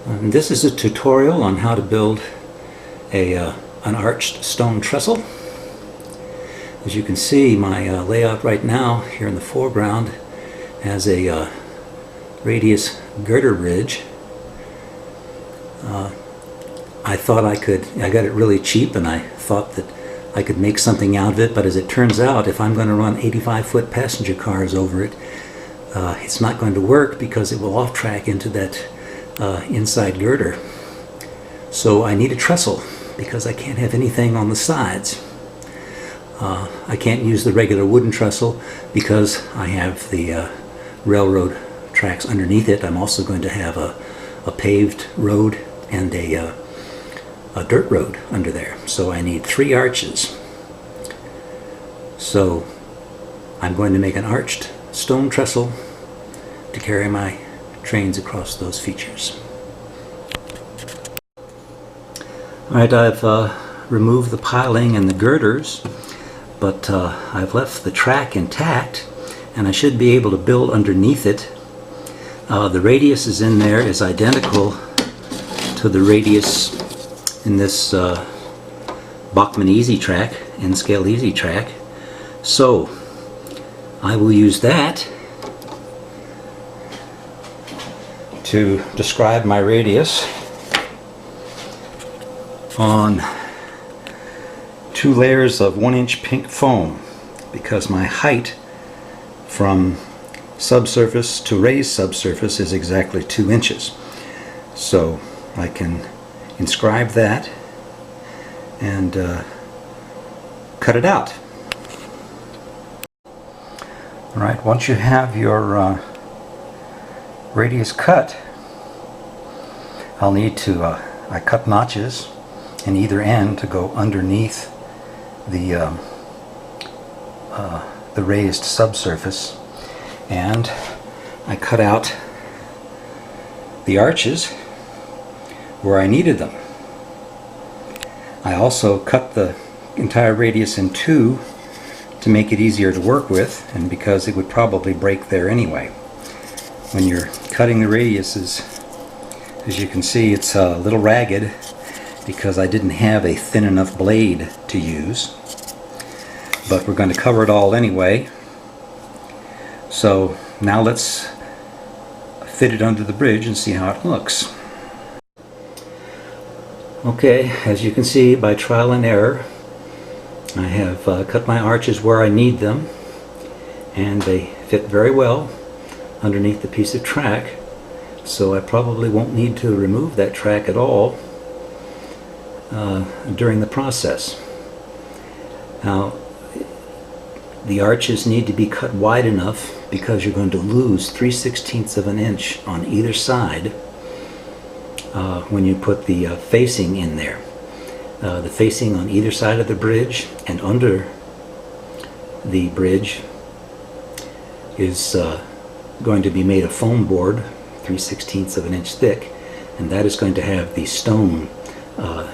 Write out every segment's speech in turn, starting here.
This is a tutorial on how to build an arched stone trestle. As you can see, my layout right now here in the foreground has a radius girder ridge. I thought I got it really cheap, and I thought that I could make something out of it, but as it turns out, if I'm going to run 85-foot passenger cars over it, it's not going to work because it will off-track into that inside girder. So I need a trestle because I can't have anything on the sides. I can't use the regular wooden trestle because I have the railroad tracks underneath it. I'm also going to have a paved road and a dirt road under there. So I need 3 arches. So I'm going to make an arched stone trestle to carry my trains across those features. Alright, I've removed the piling and the girders, but I've left the track intact, and I should be able to build underneath it. The radius is in there is identical to the radius in this Bachmann Easy Track, N-Scale Easy Track. So I will use that to describe my radius on 2 layers of 1-inch pink foam, because my height from subsurface to raised subsurface is exactly 2 inches. So I can inscribe that and cut it out. Alright, once you have your radius cut, I'll need to I cut notches in either end to go underneath the raised subsurface, and I cut out the arches where I needed them. I also cut the entire radius in 2 to make it easier to work with, and because it would probably break there anyway. When you're cutting the radiuses, as you can see, it's a little ragged because I didn't have a thin enough blade to use. But we're going to cover it all anyway. So now let's fit it under the bridge and see how it looks. Okay, as you can see, by trial and error, I have cut my arches where I need them, and they fit very well underneath the piece of track, so I probably won't need to remove that track at all during the process. Now, the arches need to be cut wide enough because you're going to lose 3/16 of an inch on either side when you put the facing in there. The facing on either side of the bridge and under the bridge is going to be made of foam board, 3/16 of an inch thick, and that is going to have the stone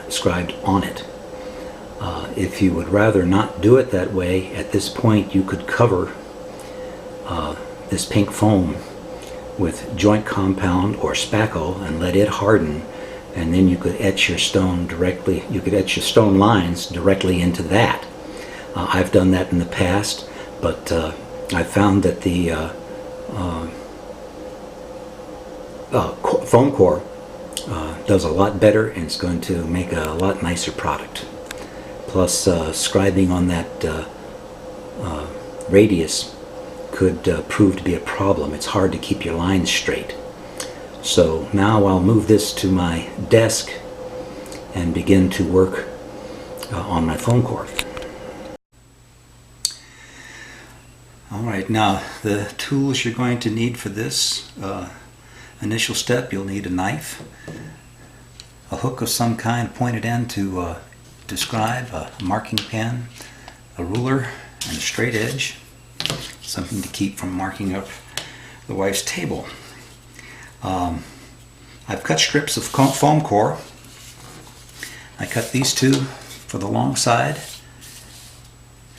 scribed on it. If you would rather not do it that way, at this point you could cover this pink foam with joint compound or spackle and let it harden, and then you could etch your stone directly. You could etch your stone lines directly into that. I've done that in the past, but I found that the foam core does a lot better, and it's going to make a lot nicer product. Plus, scribing on that radius could prove to be a problem. It's hard to keep your lines straight. So now I'll move this to my desk and begin to work on my foam core. Alright, now the tools you're going to need for this initial step: you'll need a knife, a hook of some kind, pointed end to scribe, a marking pen, a ruler, and a straight edge, something to keep from marking up the wife's table. I've cut strips of foam core. I cut these 2 for the long side,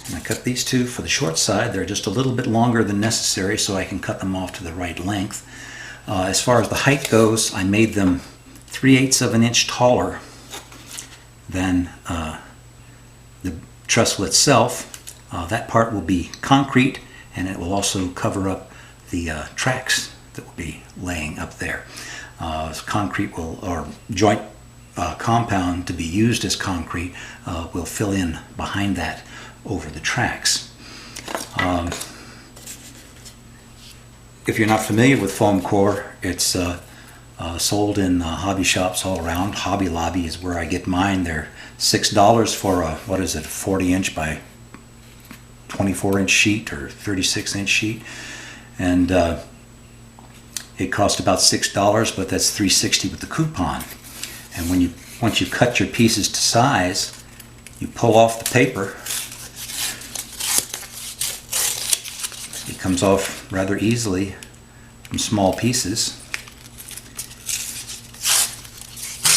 and I cut these 2 for the short side. They're just a little bit longer than necessary, so I can cut them off to the right length. As far as the height goes, I made them 3/8 of an inch taller than the trestle itself. That part will be concrete, and it will also cover up the tracks that will be laying up there. Concrete will, or joint compound to be used as concrete, will fill in behind that over the tracks. If you're not familiar with foam core, it's sold in hobby shops all around. Hobby Lobby is where I get mine. They're $6 for a, what is it, 40-inch by 24-inch sheet or 36-inch sheet, and it cost about $6, but that's $3.60 with the coupon. And once you cut your pieces to size, you pull off the paper. It comes off rather easily from small pieces,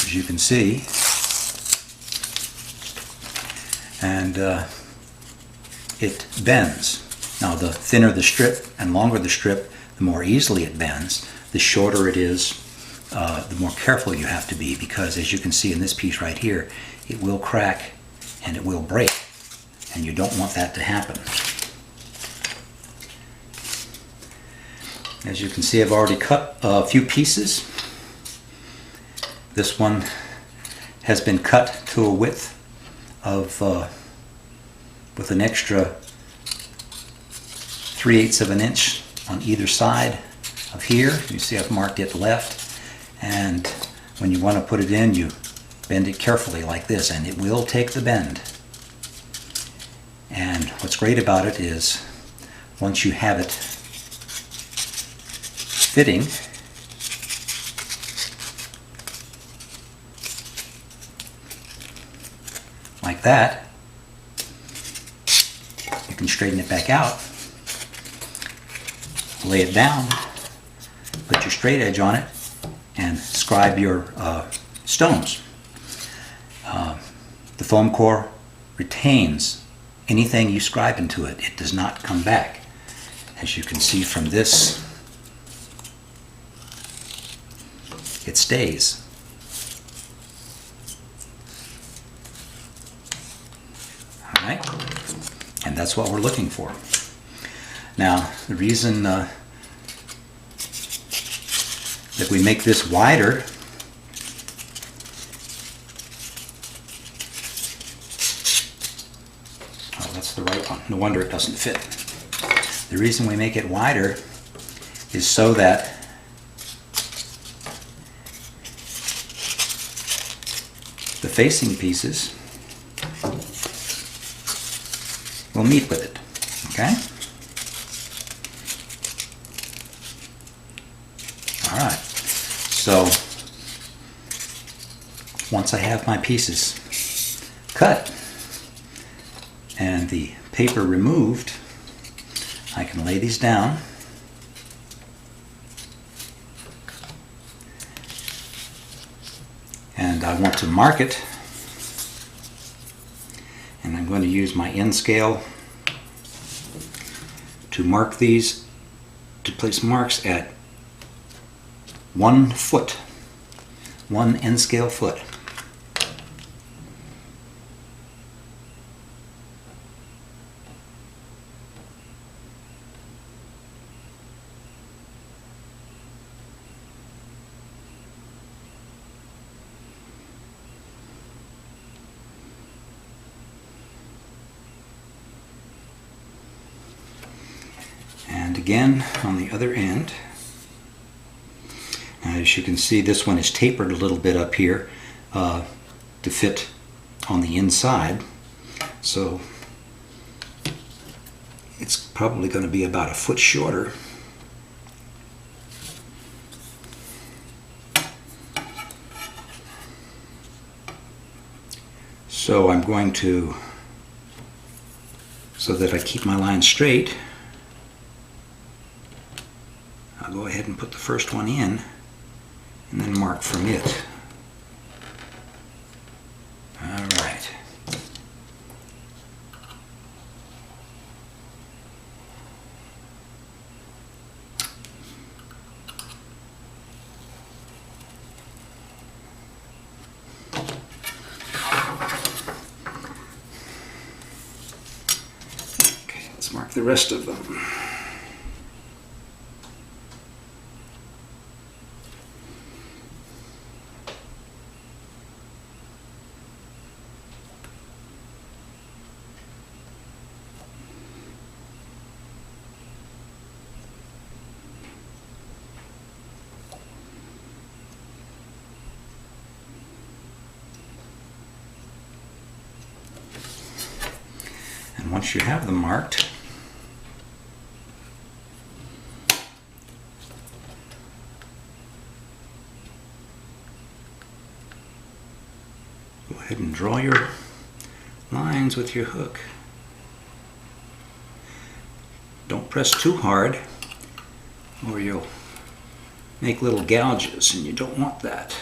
as you can see, and it bends. Now, the thinner the strip and longer the strip, the more easily it bends. The shorter it is, the more careful you have to be, because as you can see in this piece right here, it will crack and it will break, and you don't want that to happen. As you can see, I've already cut a few pieces. This one has been cut to a width of with an extra 3/8 of an inch on either side of here. You see I've marked it left, and when you want to put it in, you bend it carefully like this, and it will take the bend. And what's great about it is once you have it fitting, like that, you can straighten it back out, lay it down, put your straight edge on it, and scribe your stones. The foam core retains anything you scribe into it. It does not come back. As you can see from this, it stays. All right, and that's what we're looking for. Now, the reason that we make this wider that's the right one. No wonder it doesn't fit. The reason we make it wider is so that the facing pieces will meet with it. Okay? All right. So once I have my pieces cut and the paper removed, I can lay these down and I want to mark it, and I'm going to use my end scale to mark these, to place marks at 1 foot, 1 end scale foot. And again on the other end. As you can see, this one is tapered a little bit up here to fit on the inside, so it's probably going to be about a foot shorter. So I'm going to, so that I keep my line straight, I'll go ahead and put the first one in and then mark from it. All right. the rest of them. And once you have them marked, go ahead and draw your lines with your hook. Don't press too hard or you'll make little gouges, and you don't want that.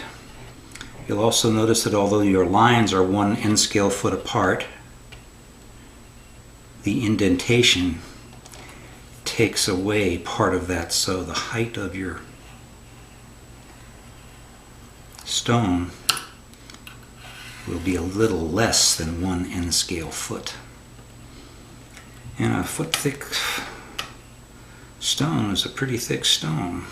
You'll also notice that although your lines are 1 N-scale foot apart, the indentation takes away part of that, so the height of your stone will be a little less than 1 N-scale foot. And a foot thick stone is a pretty thick stone.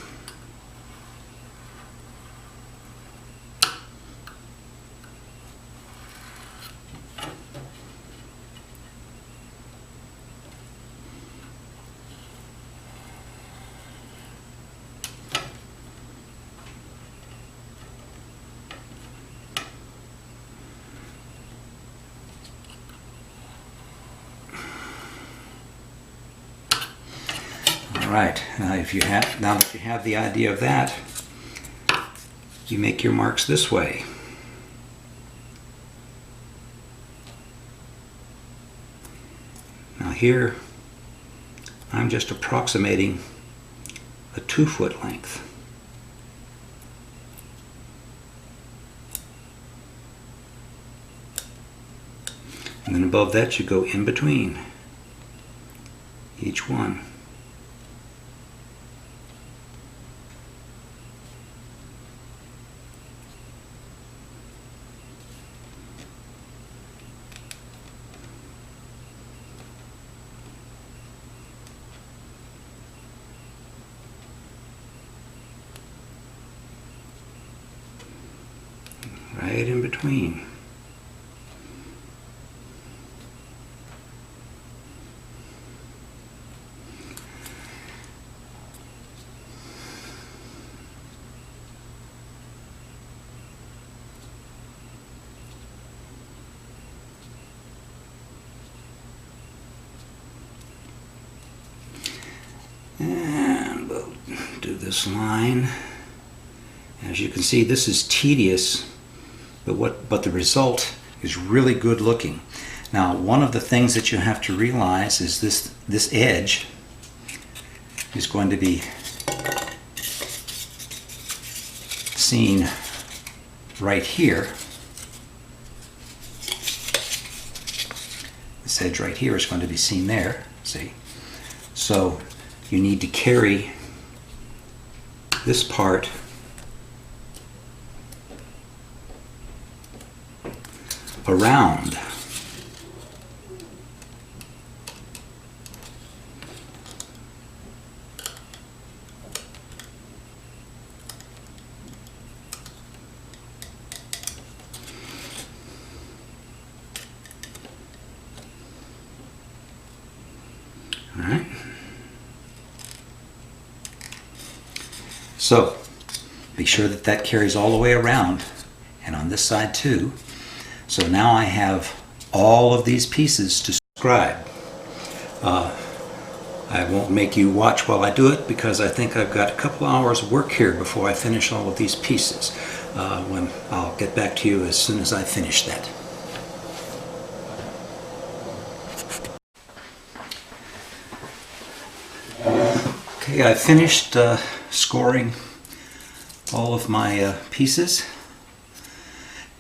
Right, now that you have the idea of that, you make your marks this way. Now here, I'm just approximating a 2-foot length. And then above that you go in between each one. Right in between. And we'll do this line. As you can see, this is tedious, but the result is really good looking. Now, one of the things that you have to realize is this edge is going to be seen right here. This edge right here is going to be seen there, see? So you need to carry this part around. All right. So be sure that that carries all the way around, and on this side too. So now I have all of these pieces to scribe. I won't make you watch while I do it because I think I've got a couple hours of work here before I finish all of these pieces. When I'll get back to you as soon as I finish that. Okay, I finished scoring all of my pieces.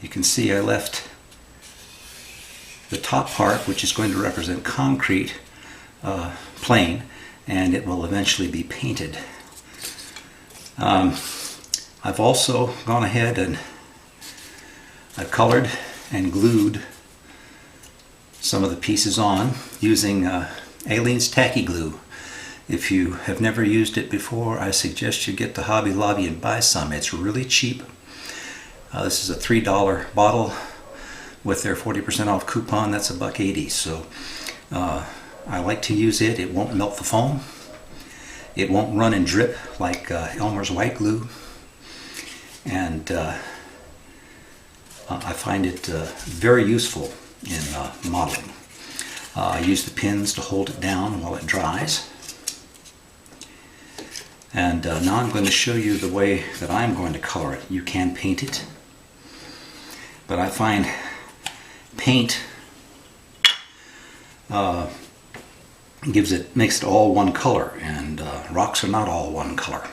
You can see I left the top part, which is going to represent concrete, plain, and it will eventually be painted. I've also gone ahead and I've colored and glued some of the pieces on using Aleene's Tacky Glue. If you have never used it before, I suggest you get to Hobby Lobby and buy some. It's really cheap. This is a $3 bottle. With their 40% off coupon, that's $1.80. So I like to use it. It won't melt the foam. It won't run and drip like Elmer's white glue. And I find it very useful in modeling. I use the pins to hold it down while it dries. And now I'm going to show you the way that I'm going to color it. You can paint it, but I find paint makes it all one color, and rocks are not all one color.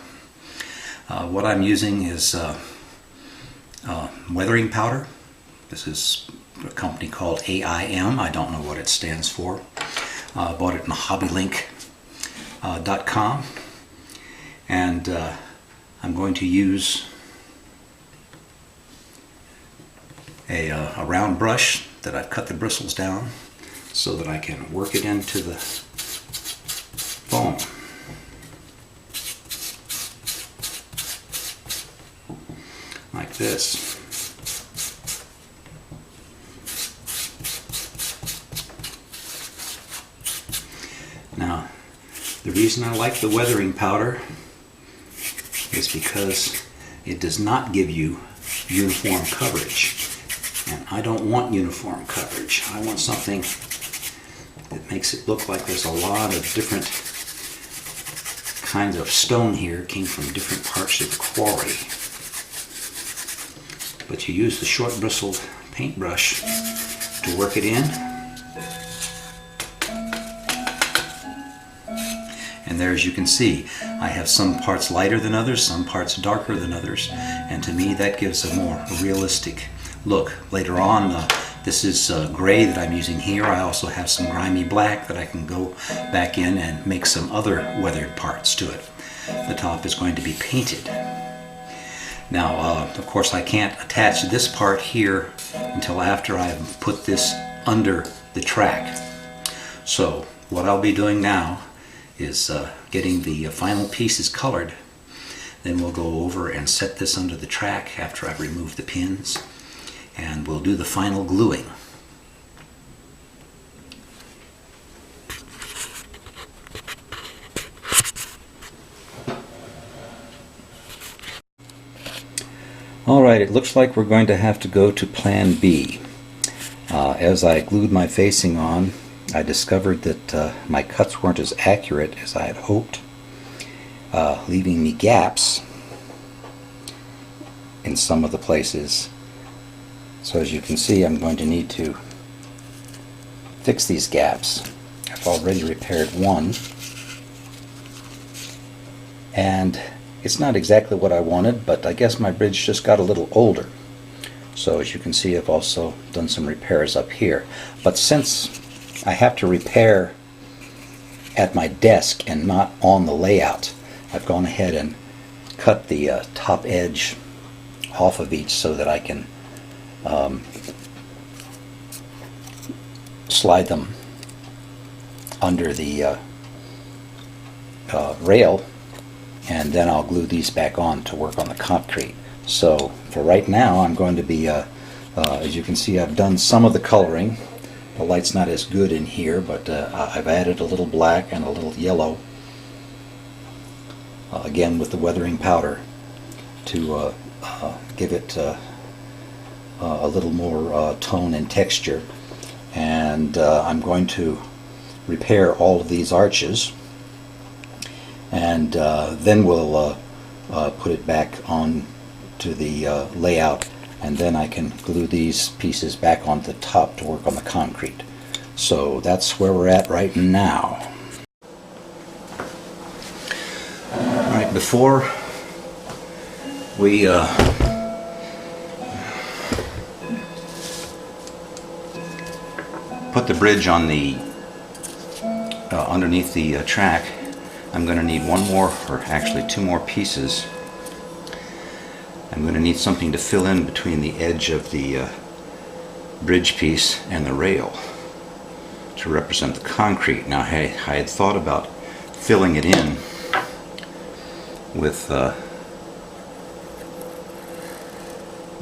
What I'm using is weathering powder. This is a company called AIM. I don't know what it stands for. I bought it in hobbylink.com, and I'm going to use a round brush that I've cut the bristles down so that I can work it into the foam. Like this. Now, the reason I like the weathering powder is because it does not give you uniform coverage. And I don't want uniform coverage. I want something that makes it look like there's a lot of different kinds of stone here, came from different parts of the quarry. But you use the short bristled paintbrush to work it in. And there, as you can see, I have some parts lighter than others, some parts darker than others, and to me that gives a more realistic look. Later on, this is gray that I'm using here. I also have some grimy black that I can go back in and make some other weathered parts to it. The top is going to be painted. Now, of course, I can't attach this part here until after I've put this under the track. So what I'll be doing now is getting the final pieces colored. Then we'll go over and set this under the track after I've removed the pins, and we'll do the final gluing. Alright, it looks like we're going to have to go to Plan B. As I glued my facing on, I discovered that my cuts weren't as accurate as I had hoped, leaving me gaps in some of the places. So as you can see, I'm going to need to fix these gaps. I've already repaired one, and it's not exactly what I wanted, but I guess my bridge just got a little older. So as you can see, I've also done some repairs up here. But since I have to repair at my desk and not on the layout, I've gone ahead and cut the top edge off of each so that I can slide them under the rail, and then I'll glue these back on to work on the concrete. So for right now, I'm going to be, as you can see, I've done some of the coloring. The light's not as good in here, but I've added a little black and a little yellow, again with the weathering powder, to give it a little more tone and texture. And I'm going to repair all of these arches, and then we'll put it back on to the layout, and then I can glue these pieces back on the top to work on the concrete. So that's where we're at right now. Alright, before we put the bridge on the underneath the track, I'm going to need one more, or actually two more pieces. I'm going to need something to fill in between the edge of the bridge piece and the rail. to represent the concrete. Now I had thought about filling it in with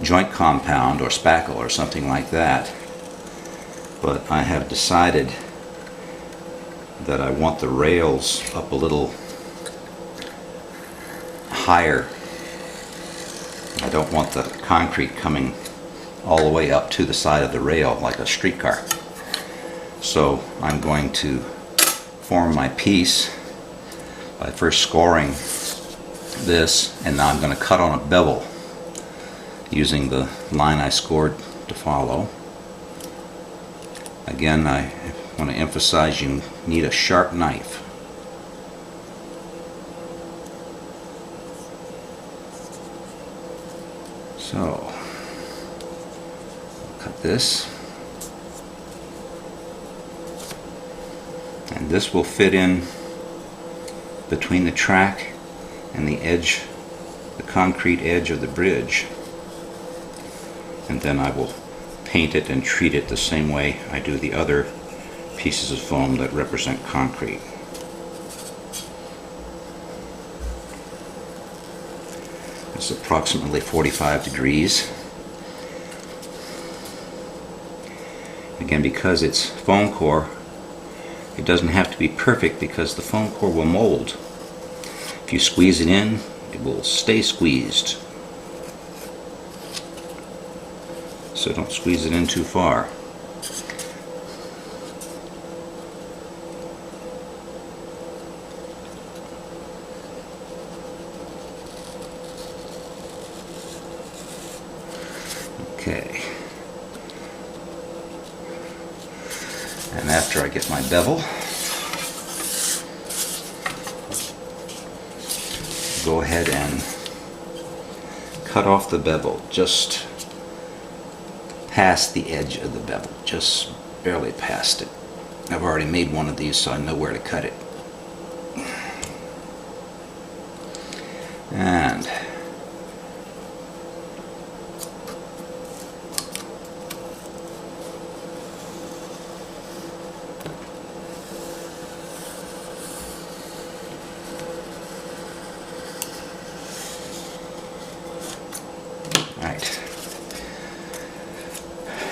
joint compound or spackle or something like that, but I have decided that I want the rails up a little higher. I don't want the concrete coming all the way up to the side of the rail like a streetcar. So I'm going to form my piece by first scoring this, and now I'm going to cut on a bevel using the line I scored to follow. Again, I want to emphasize you need a sharp knife. So, I'll cut this, and this will fit in between the track and the edge, the concrete edge of the bridge. And then I will paint it and treat it the same way I do the other pieces of foam that represent concrete. It's approximately 45 degrees. Again, because it's foam core, it doesn't have to be perfect because the foam core will mold. If you squeeze it in, it will stay squeezed. So don't squeeze it in too far. Okay. And after I get my bevel, go ahead and cut off the bevel just past the edge of the bevel, just barely past it. I've already made one of these, so I know where to cut it. And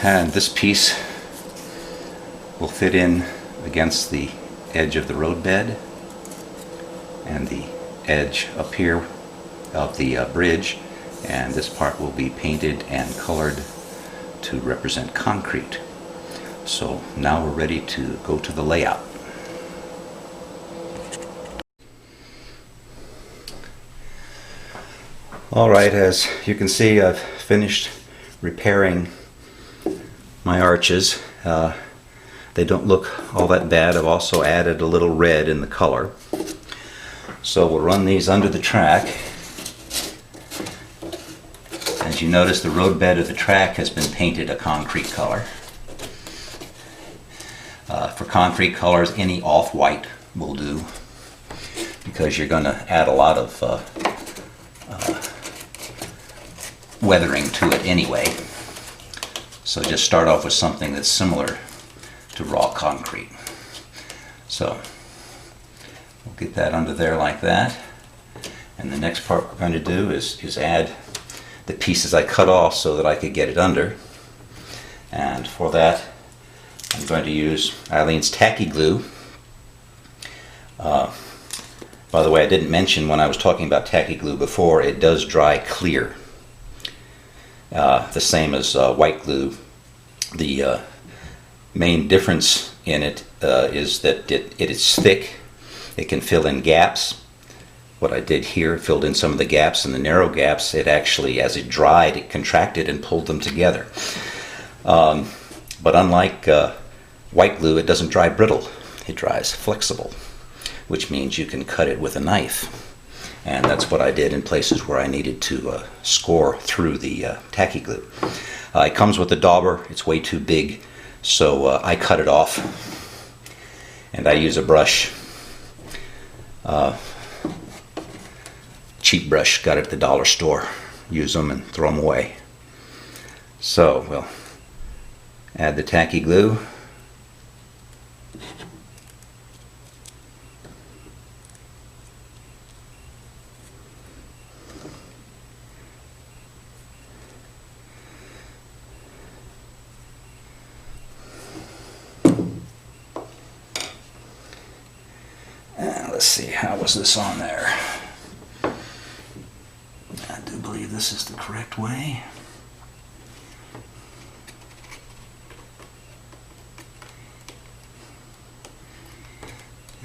and this piece will fit in against the edge of the roadbed and the edge up here of the bridge, and this part will be painted and colored to represent concrete. So now we're ready to go to the layout. Alright, as you can see, I've finished repairing my arches. They don't look all that bad. I've also added a little red in the color. So we'll run these under the track. As you notice, the roadbed of the track has been painted a concrete color. For concrete colors, any off-white will do, because you're going to add a lot of weathering to it anyway. So just start off with something that's similar to raw concrete. So we'll get that under there like that. And the next part we're going to do is add the pieces I cut off so that I could get it under. And for that, I'm going to use Eileen's tacky glue. By the way, I didn't mention when I was talking about tacky glue before, it does dry clear. The same as white glue. The main difference in it is that it is thick. It can fill in gaps. What I did here, filled in some of the gaps, and the narrow gaps, it actually, as it dried, it contracted and pulled them together. But unlike white glue, it doesn't dry brittle. It dries flexible, which means you can cut it with a knife. And that's what I did in places where I needed to score through the tacky glue. It comes with a dauber. It's way too big, so I cut it off. And I use a brush, cheap brush, got it at the dollar store. Use them and throw them away. So we'll add the tacky glue. let's see, how was this on there? I do believe this is the correct way.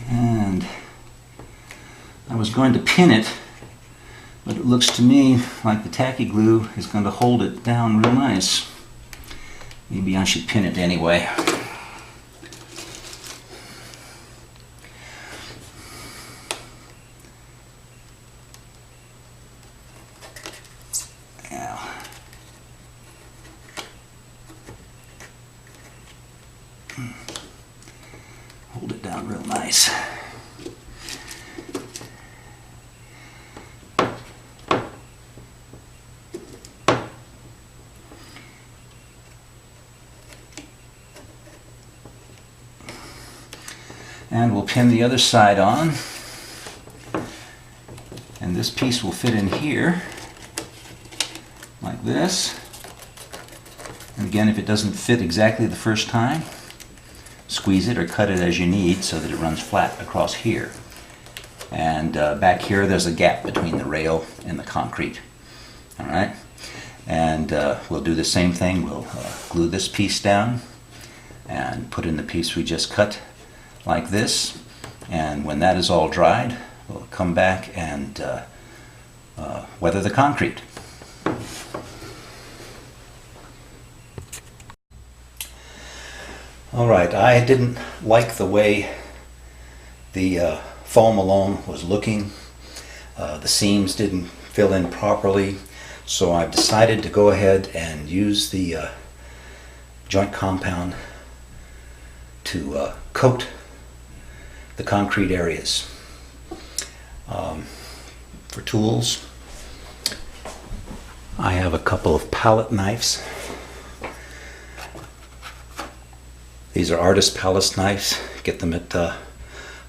And I was going to pin it, but it looks to me like the tacky glue is going to hold it down real nice. Maybe I should pin it anyway. Now, hold it down real nice. And we'll pin the other side on, and this piece will fit in here like this. And again, if it doesn't fit exactly the first time, squeeze it or cut it as you need so that it runs flat across here. And back here there's a gap between the rail and the concrete. Alright, and we'll do the same thing. We'll glue this piece down and put in the piece we just cut like this, and when that is all dried, we'll come back and weather the concrete. Alright, I didn't like the way the foam alone was looking. The seams didn't fill in properly, so I've decided to go ahead and use the joint compound to coat the concrete areas. For tools, I have a couple of palette knives. These are artist palette knives. Get them at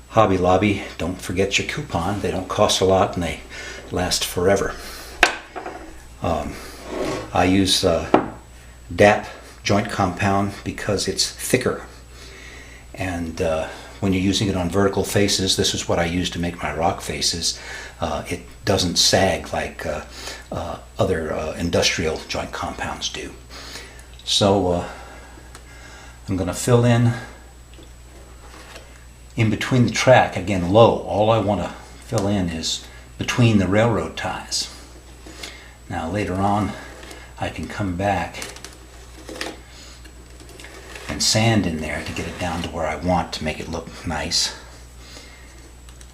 Hobby Lobby. Don't forget your coupon. They don't cost a lot and they last forever. I use DAP joint compound because it's thicker, and when you're using it on vertical faces, this is what I use to make my rock faces, it doesn't sag like other industrial joint compounds do. So I'm going to fill in between the track, again low. All I want to fill in is between the railroad ties. Now later on I can come back and sand in there to get it down to where I want to make it look nice,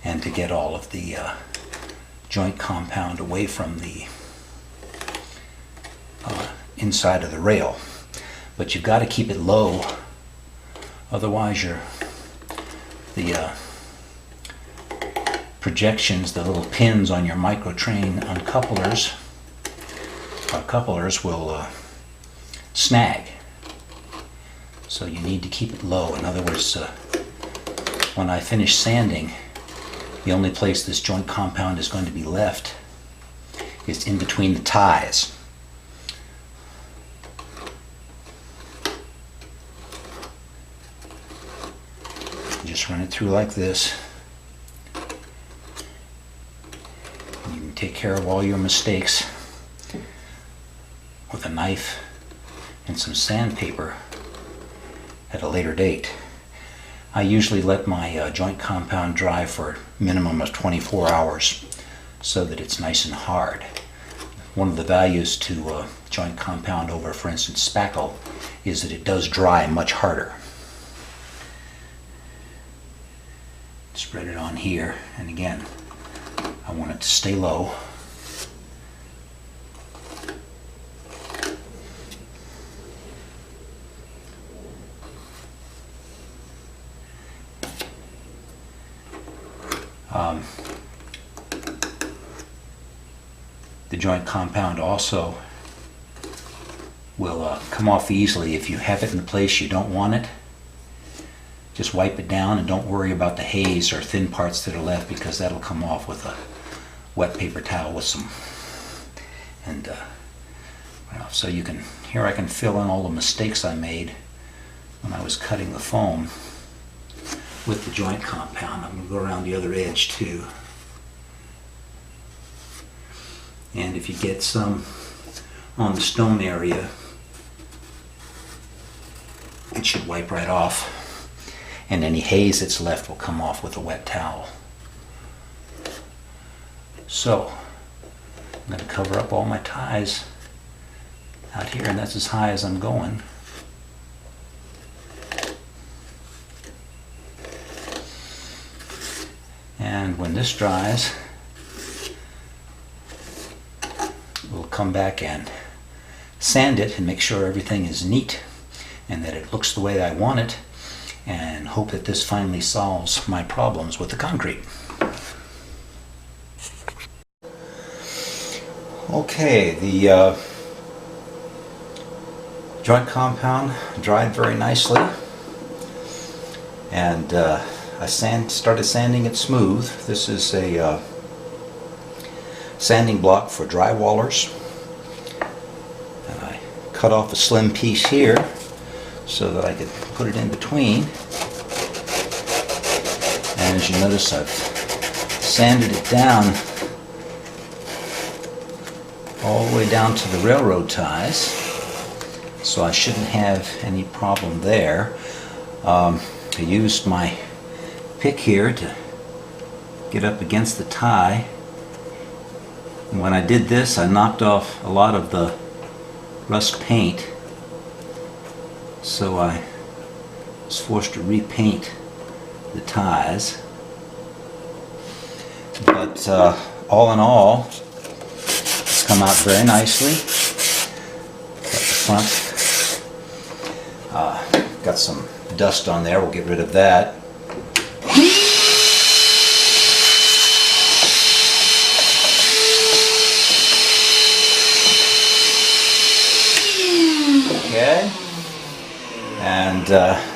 and to get all of the joint compound away from the inside of the rail. But you've got to keep it low, otherwise the projections, the little pins on your microtrain uncouplers will snag. So you need to keep it low. In other words, when I finish sanding, the only place this joint compound is going to be left is in between the ties. Just run it through like this. You can take care of all your mistakes with a knife and some sandpaper at a later date. I usually let my joint compound dry for a minimum of 24 hours so that it's nice and hard. One of the values to joint compound over, for instance, spackle, is that it does dry much harder. Spread it on here, and again, I want it to stay low. The joint compound also will come off easily if you have it in a place you don't want it. Just wipe it down and don't worry about the haze or thin parts that are left, because that'll come off with a wet paper towel with some, and so you can, here I can fill in all the mistakes I made when I was cutting the foam. with the joint compound. I'm going to go around the other edge too. And if you get some on the stone area, it should wipe right off. And any haze that's left will come off with a wet towel. So, I'm going to cover up all my ties out here, and that's as high as I'm going. And when this dries, we'll come back and sand it and make sure everything is neat and that it looks the way I want it, and hope that this finally solves my problems with the concrete. Okay, the joint compound dried very nicely, and I started sanding it smooth. This is a sanding block for drywallers, and I cut off a slim piece here so that I could put it in between. And as you notice, I've sanded it down all the way down to the railroad ties, so I shouldn't have any problem there. I used my pick here to get up against the tie, and when I did this, I knocked off a lot of the rust paint, so I was forced to repaint the ties. But all in all, it's come out very nicely. Got the front, got some dust on there, we'll get rid of that. Okay, and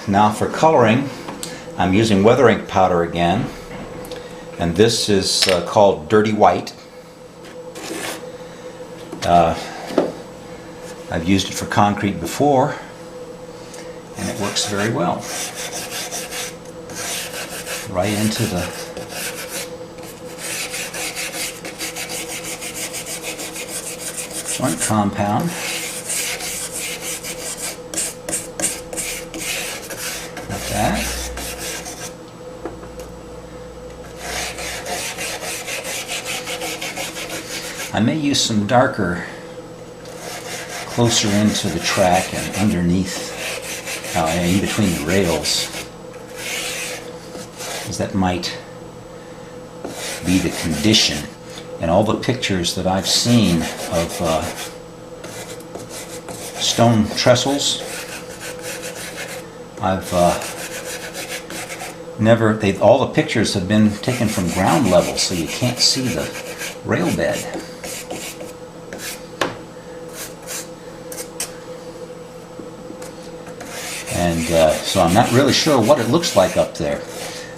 now for coloring, I'm using weather ink powder again, and this is called Dirty White. I've used it for concrete before, and it works very well. Right into the joint compound. Like that. I may use some darker closer into the track and underneath, in between the rails, because that might be the condition. And all the pictures that I've seen of stone trestles, all the pictures have been taken from ground level, so you can't see the rail bed. And so I'm not really sure what it looks like up there.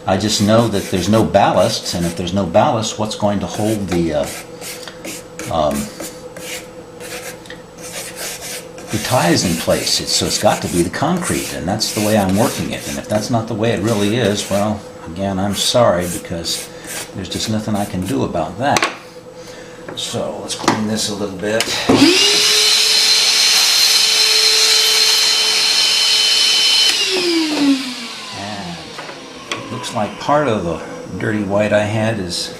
I just know that there's no ballast, and if there's no ballast, what's going to hold the ties in place? So it's got to be the concrete, and that's the way I'm working it. And if that's not the way it really is, well, again, I'm sorry, because there's just nothing I can do about that. So let's clean this a little bit. Looks like part of the dirty white I had is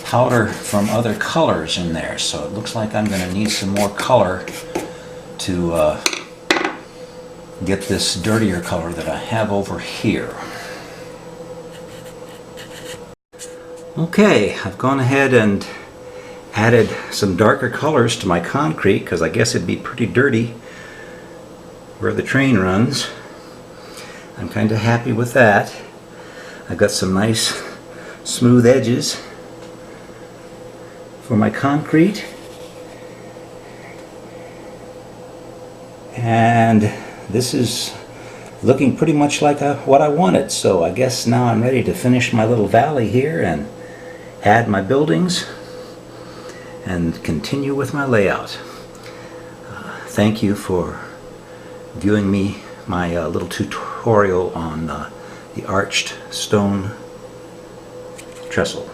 powder from other colors in there, so it looks like I'm going to need some more color to get this dirtier color that I have over here. Okay, I've gone ahead and added some darker colors to my concrete, because I guess it'd be pretty dirty where the train runs. I'm kind of happy with that. I've got some nice smooth edges for my concrete, and this is looking pretty much like what I wanted. So I guess now I'm ready to finish my little valley here and add my buildings and continue with my layout. Thank you for viewing me my little tutorial on the arched stone trestle.